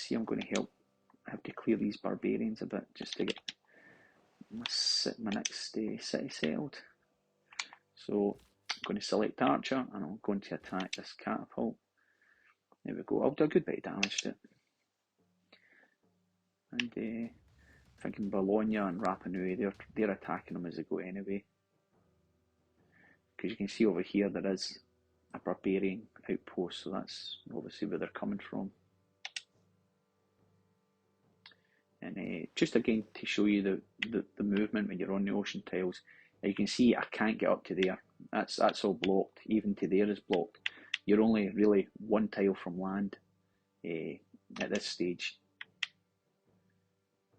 see I'm going to have to clear these barbarians a bit just to get my next city settled. So I'm going to select Archer and I'm going to attack this catapult. There we go. I'll do a good bit of damage to it. And thinking Bologna and Rapa Nui, they're attacking them as they go anyway. Because you can see over here there is a barbarian outpost, so that's obviously where they're coming from. And just again to show you the movement when you're on the ocean tiles, you can see I can't get up to there. That's all blocked. Even to there is blocked. You're only really one tile from land at this stage.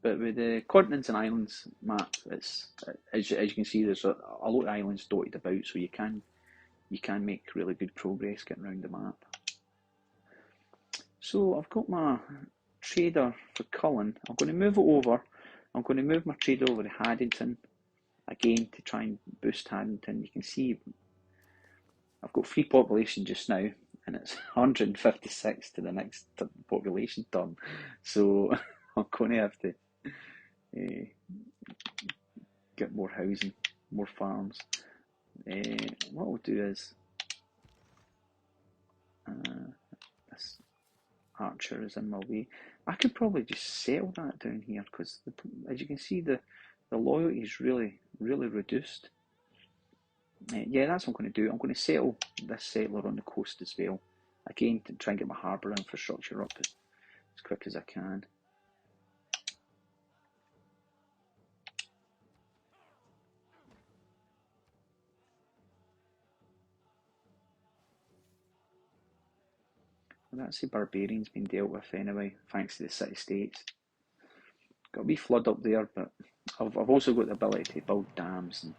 But with the continents and islands map, it's as you can see, there's a lot of islands dotted about, so you can make really good progress getting around the map. So I've got my trader for Cullen. I'm going to move it over. I'm going to move my trader over to Haddington again to try and boost Haddington. You can see I've got free population just now, and it's 156 to the next population turn. So I'm going to have to get more housing, more farms. What we'll do is this Archer is in my way. I could probably just settle that down here because, as you can see, the loyalty is really reduced. Yeah, that's what I'm going to do. I'm going to settle this settler on the coast as well. Again, to try and get my harbour infrastructure up as quick as I can. And that's the barbarians being dealt with anyway, thanks to the city-states. Got a wee flood up there, but I've also got the ability to build dams, and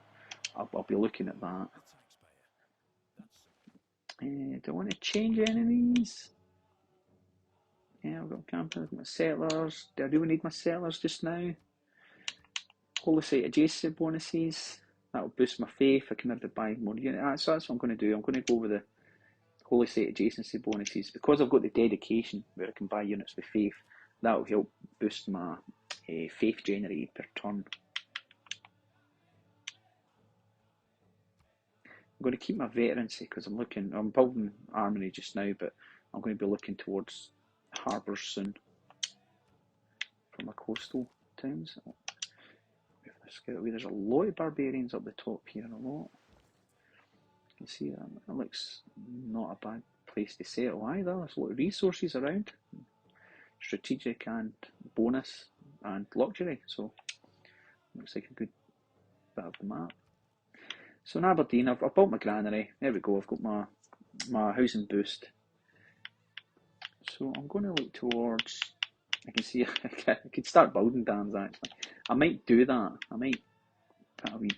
I'll be looking at that. Do I want to change enemies? Yeah, I've got campers, my settlers. Do I really need my settlers just now? Holy site adjacent bonuses. That'll boost my faith. I can maybe buy more units. So that's what I'm going to do. I'm going to go with the holy site adjacency bonuses. Because I've got the dedication where I can buy units with faith, that'll help boost my faith generated per turn. I'm going to keep my veterancy because I'm building armory just now, but I'm going to be looking towards harbours soon for my coastal towns. There's a lot of barbarians up the top here, a lot. You can see that. It looks not a bad place to settle either. There's a lot of resources around. Strategic and bonus and luxury, so looks like a good bit of the map. So in Aberdeen, I've built my granary. There we go, I've got my housing boost. So I'm going to look towards, I can see I could start building dams actually. I might do that. I might put a wee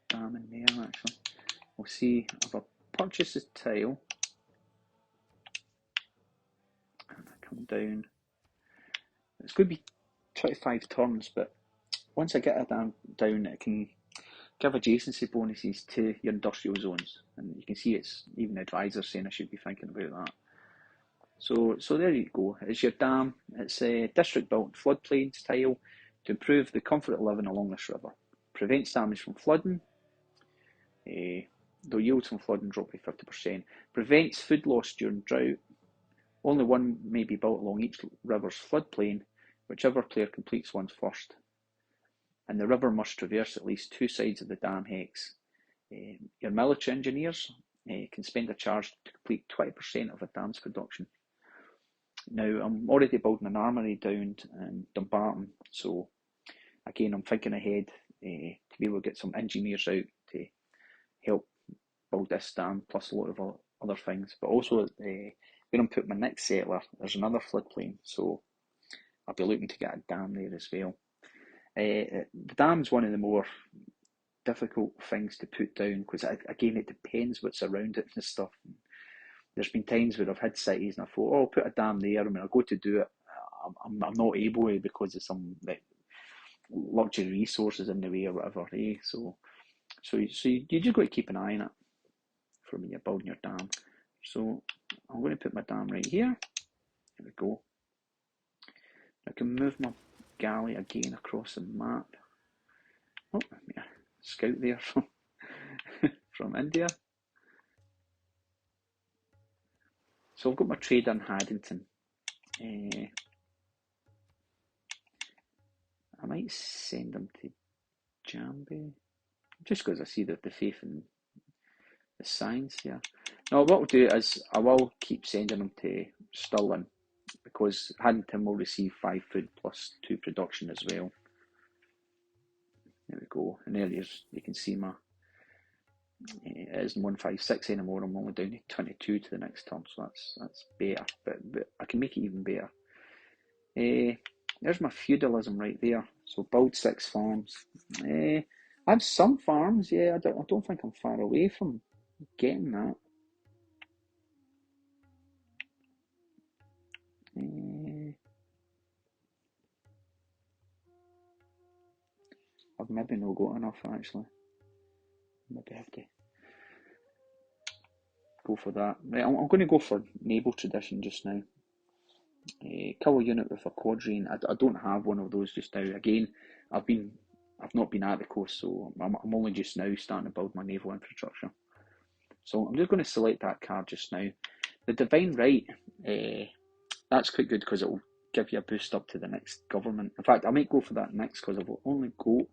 dam in there actually. We'll see if I purchase this tile and I come down. It's going to be 25 turns, but once I get a dam down, it can give adjacency bonuses to your industrial zones, and you can see it's even the advisor saying I should be thinking about that. So there you go. It's your dam. It's a district built floodplains tile to improve the comfort of living along this river. Prevents damage from flooding. The yields from flooding drop by 50%. Prevents food loss during drought. Only one may be built along each river's floodplain, whichever player completes one first. And the river must traverse at least two sides of the dam hex. Your military engineers can spend a charge to complete 20% of a dam's production. Now, I'm already building an armoury down in Dumbarton, so again, I'm thinking ahead to be able to get some engineers out to help build this dam, plus a lot of other things. But also, when I'm putting my next settler, there's another floodplain, so I'll be looking to get a dam there as well. The dam's one of the more difficult things to put down because, again, it depends what's around it and stuff. There's been times where I've had cities and I thought, oh, I'll put a dam there, and when I go to do it, I'm not able to because of some luxury resources in the way or whatever. So you just got to keep an eye on it for when you're building your dam. So I'm going to put my dam right here. There we go. I can move my galley again across the map. Oh, yeah, scout there from from India. So I've got my trader in Haddington. I might send him to Jambi, just because I see the faith in the science here. Now what I'll do is I will keep sending them to Stirling, because Haddington will receive 5 food plus 2 production as well. There we go. And there you can see my it isn't 156 anymore. I'm only down to 22 to the next turn, so that's better. But I can make it even better. There's my feudalism right there. So build 6 farms. I have some farms. Yeah, I don't think I'm far away from getting that. I've maybe not got enough actually. Maybe have to go for that. Right, I'm going to go for naval tradition just now. Kill a unit with a quadrine. I don't have one of those just now. Again, I've not been at the coast, so I'm only just now starting to build my naval infrastructure. So I'm just going to select that card just now. The Divine Right, that's quite good because it will give you a boost up to the next government. In fact, I might go for that next because I've only got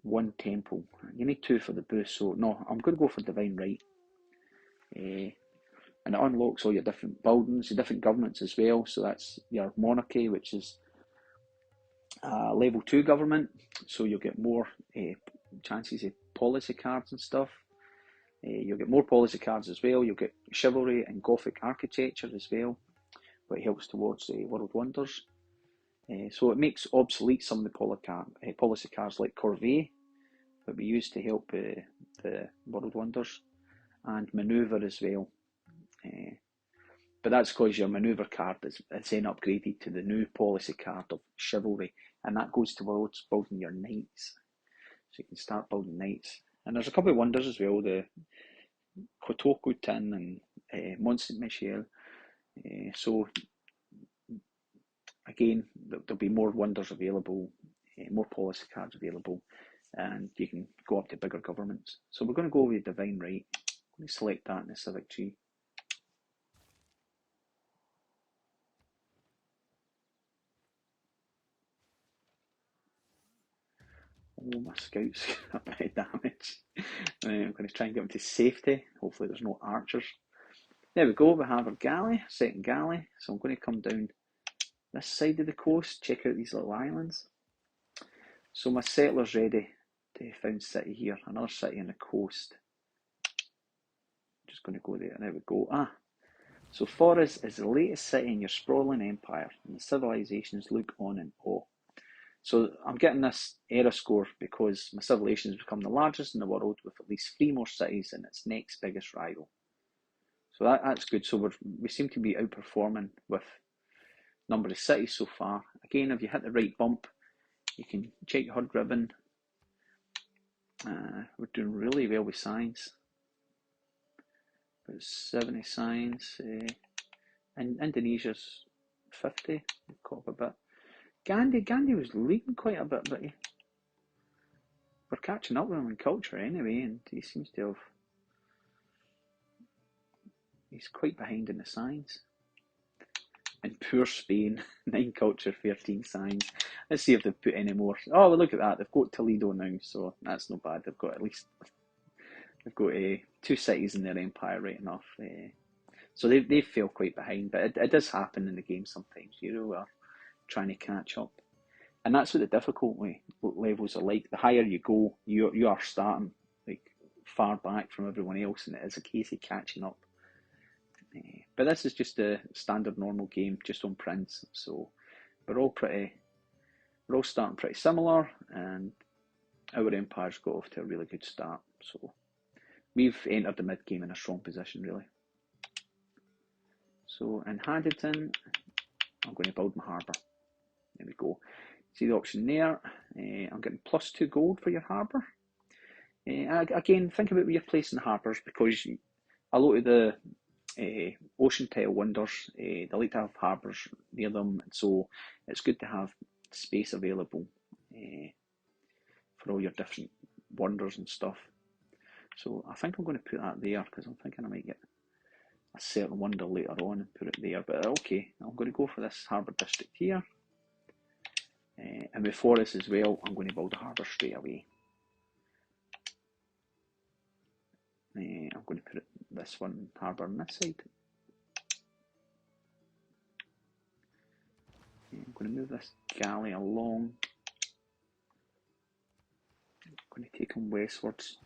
1 temple. You need 2 for the boost, so no, I'm going to go for Divine Right. And it unlocks all your different buildings, your different governments as well. So that's your monarchy, which is level 2 government. So you'll get more chances of policy cards and stuff. You'll get more policy cards as well. You'll get chivalry and Gothic architecture as well, but it helps towards world wonders. So it makes obsolete some of the policy cards like Corvée, that we use to help the world wonders, and manoeuvre as well. But that's because your manoeuvre card is then upgraded to the new policy card of chivalry, and that goes towards building your knights. So you can start building knights. And there's a couple of wonders as well, the Cotocotin and Mont Saint Michel. So again, there'll be more wonders available, more policy cards available, and you can go up to bigger governments. So we're going to go with Divine Right. I'm going to select that in the civic tree. Oh, my scouts got a bit of damage. I'm going to try and get them to safety. Hopefully there's no archers. There we go, we have our galley, second galley. So I'm going to come down this side of the coast, check out these little islands. So my settler's ready to found city here, another city on the coast. Just going to go there, there we go. So Forres is the latest city in your sprawling empire, and the civilizations look on in awe. So I'm getting this era score because my civilization has become the largest in the world with at least 3 more cities than its next biggest rival. So that's good. So we seem to be outperforming with number of cities so far. Again, if you hit the right bump, you can check your HUD ribbon. We're doing really well with science. About 70 science. And Indonesia's 50. We've caught up a bit. Gandhi was leading quite a bit, but we're catching up with him in culture anyway, and he seems to have. He's quite behind in the science. And poor Spain, 9 culture, 13 science. Let's see if they've put any more. Oh, well, look at that. They've got Toledo now, so that's not bad. They've got 2 cities in their empire right enough. So they fell quite behind, but it does happen in the game sometimes. You know, are trying to catch up. And that's what the difficulty levels are like. The higher you go, you are starting like far back from everyone else, and it is a case of catching up. But this is just a standard normal game, just on prints. So we're all starting pretty similar, and our empire's got off to a really good start. So we've entered the mid game in a strong position, really. So in Haddington, I'm going to build my harbour. There we go. See the option there. I'm getting +2 gold for your harbour. Again, think about where you're placing the harbours, because a lot of the ocean tile wonders. They like to have harbours near them, and so it's good to have space available for all your different wonders and stuff. So I think I'm going to put that there because I'm thinking I might get a certain wonder later on and put it there. But okay, I'm going to go for this harbour district here. And before this as well, I'm going to build a harbour straight away. I'm going to put this one harbour on this side. I'm going to move this galley along. I'm going to take them westwards.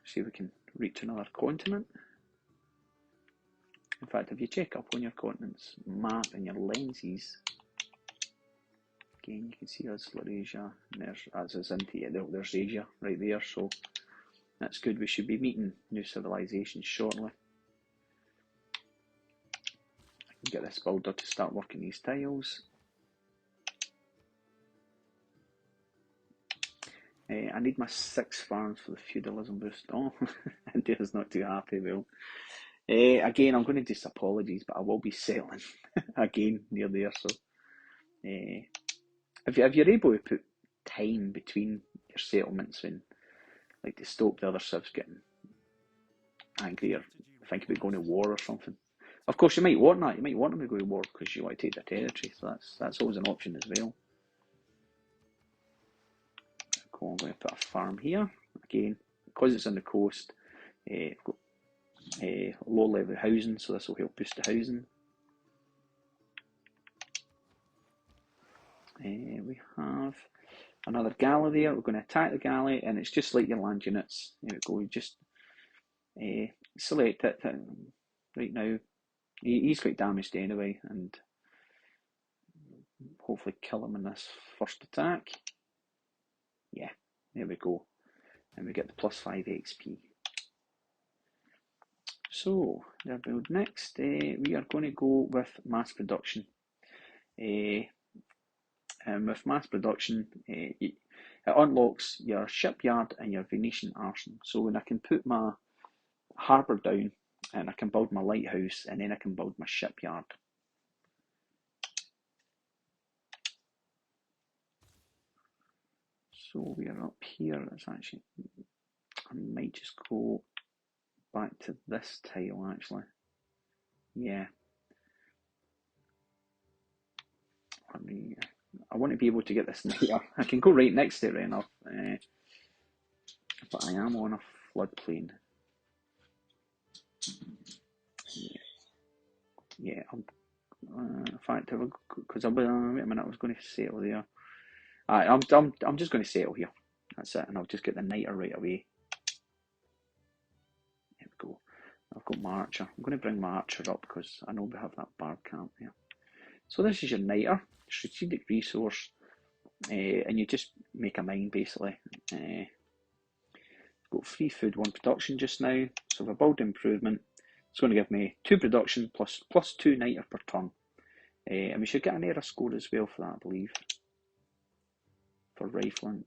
See if we can reach another continent. In fact, if you check up on your continents map and your lenses, again you can see us Laurasia, and there's Asia right there, so that's good. We should be meeting new civilizations shortly. I can get this builder to start working these tiles. I need my 6 farms for the feudalism boost. Oh, India's not too happy. Well, again, I'm going to do apologies, but I will be settling again near there. So, if you're able to put time between your settlements, when like to stop the other civs getting angry or think about going to war or something. Of course, you might want that. You might want them to go to war because you want to take their territory. So that's always an option as well. Cool. I'm going to put a farm here again because it's on the coast. I've got low level housing, so this will help boost the housing. We have another galley there. We're going to attack the galley, and it's just like your land units. There we go. You just select it right now. He's quite damaged anyway, and hopefully kill him in this first attack. Yeah, there we go. And we get the +5 XP. So, their build next. We are going to go with mass production. And with mass production, it unlocks your shipyard and your Venetian arsenal. So when I can put my harbour down, and I can build my lighthouse, and then I can build my shipyard. So we are up here. It's actually, I might just go back to this tile actually. Yeah. I want to be able to get this near. I can go right next to it right enough, but I am on a floodplain. Yeah. In fact, because wait a minute, I was going to settle there. I'm just going to settle here. That's it, and I'll just get the niter right away. There we go. I've got my archer. I'm going to bring my archer up because I know we have that bar camp here. So this is your niter, strategic resource, and you just make a mine basically. Got free food, 1 production just now. So if I build improvement, it's going to give me 2 production plus 2 niter per turn. And we should get an error score as well for that, I believe. For rifling.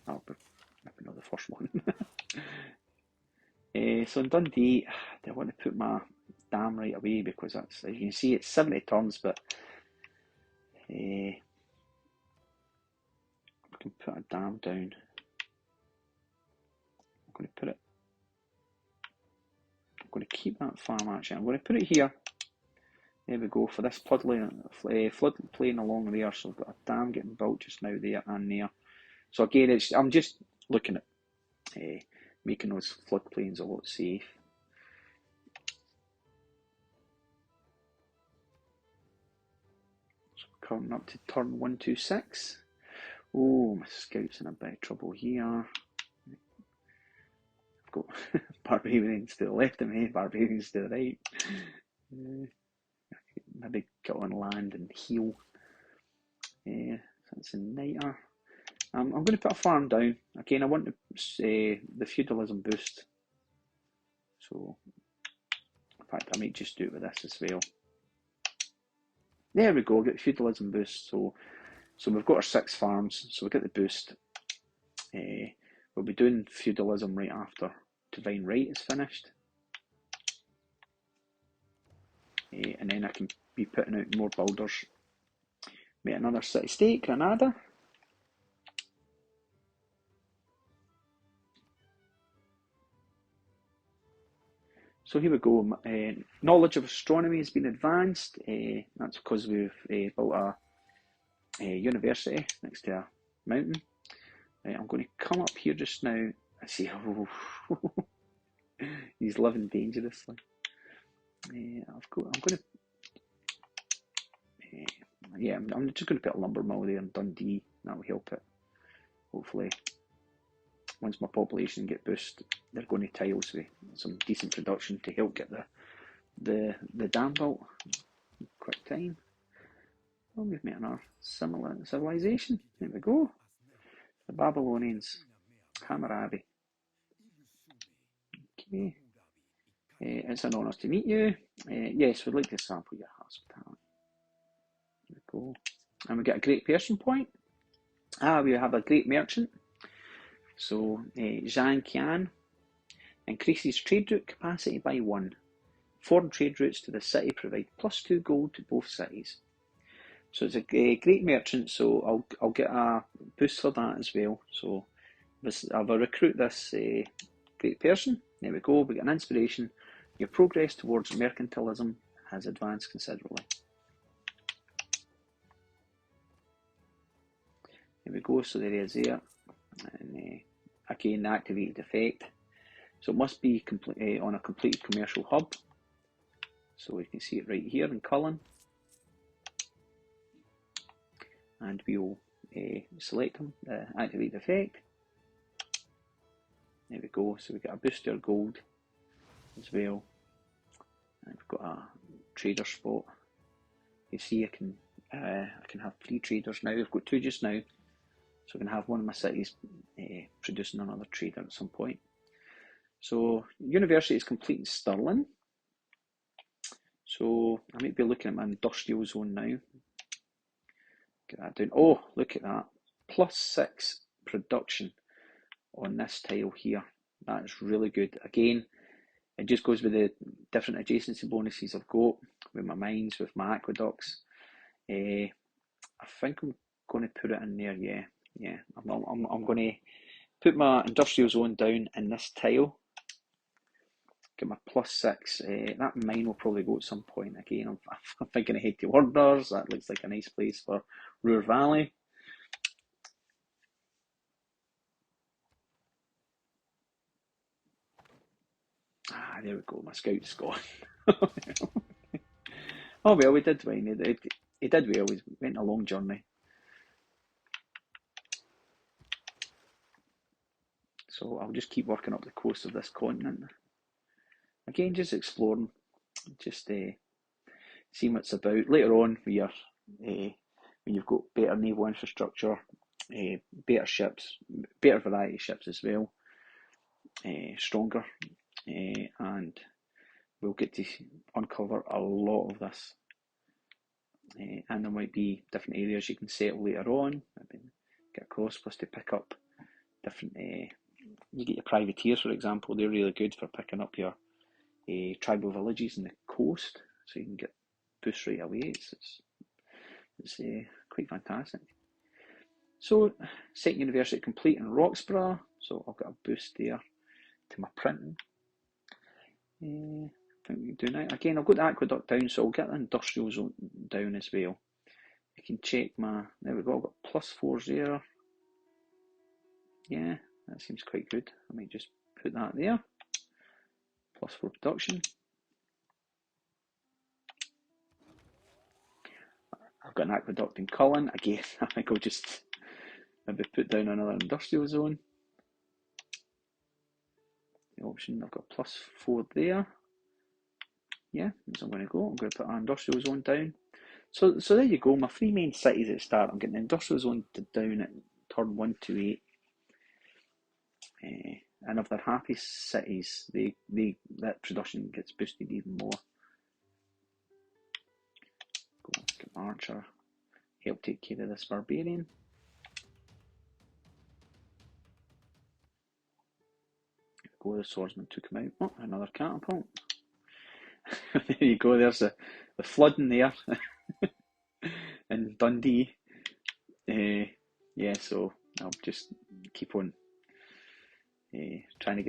Oh, but maybe not the first one. So in Dundee, I want to put my dam right away because that's, as you can see, it's 70 turns, but I can put a dam down. I'm going to keep that farm actually. I'm going to put it here. There we go, for this floodplain along there. So I've got a dam getting built just now there and there. So again, I'm just looking at making those floodplains a lot safe. So coming up to turn 126. Oh, my scout's in a bit of trouble here. I've got barbarians to the left of me, barbarians to the right. Maybe get on land and heal. So that's a niter. I'm going to put a farm down. Again, I want the feudalism boost. So, in fact, I might just do it with this as well. There we go, get the feudalism boost. So we've got our 6 farms, so we get the boost. We'll be doing feudalism right after Divine Right is finished. and then I can be putting out more builders. Make another city-state, Granada. So here we go. Knowledge of astronomy has been advanced. That's because we've built a university next to a mountain. I'm going to come up here just now. I see. Oh, he's living dangerously. I'm going to. Yeah, I'm just going to put a lumber mill there in Dundee. That will help it. Hopefully, once my population get boosted, they're going to tiles with some decent production to help get the dam built. Quick time. Oh, we've met another similar civilization. There we go. The Babylonians. Hammurabi. Okay. It's an honour to meet you. Yes, we'd like to sample your hospitality. There we go. And we get a great person point. We have a great merchant. So, Zhang Qian increases trade route capacity by 1. Foreign trade routes to the city provide +2 gold to both cities. So it's a great merchant, so I'll get a boost for that as well. So I'll recruit this great person. There we go, we get an inspiration. Your progress towards mercantilism has advanced considerably. There we go, so there he is there. And again, the activated effect. So it must be on a completed commercial hub. So we can see it right here in Cullen. And we'll select him, the activate effect. There we go, so we got a booster gold as well. And we've got a trader spot. You see I can have 3 traders now. I've got 2 just now. So I can have one of my cities producing another trader at some point. So university is complete in Stirling. So I might be looking at my industrial zone now. Get that down. Oh, look at that. +6 production on this tile here. That is really good. Again, it just goes with the different adjacency bonuses I've got with my mines, with my aqueducts. I think I'm going to put it in there. Yeah. I'm going to put my industrial zone down in this tile. Get my +6. That mine will probably go at some point. Again, I'm thinking ahead to orders. That looks like a nice place for Ruhr Valley. There we go. My scout's gone. Oh well, we did win. He did well. We went a long journey. So I'll just keep working up the coast of this continent. Again, just exploring, just seeing what's about. Later on, when you've got better naval infrastructure, better ships, better variety of ships as well, stronger, and we'll get to uncover a lot of this. And there might be different areas you can settle later on. Get across, plus to pick up different. You get your privateers, for example. They're really good for picking up your tribal villages in the coast, so you can get boosts right away. It's quite fantastic. So, second university complete in Roxburgh, so I've got a boost there to my printing. I think we can do now. Again, I've got the aqueduct down, so I'll get the industrial zone down as well. You can check there we go, I've got +4s there. Yeah, that seems quite good. I might just put that there. +4 production. I've got an aqueduct in Cullen. Again, I think I'll just maybe put down another industrial zone. The option, I've got +4 there. Yeah, that's I'm going to go. I'm going to put an industrial zone down. So there you go. My 3 main cities at the start. I'm getting the industrial zone down at turn 1 to 8. And if they're happy cities, that production gets boosted even more. Go get Archer, help take care of this barbarian. Go, the swordsman took him out. Oh, another catapult. There you go. There's the flooding there in Dundee. Yeah, so I'll just keep on trying to get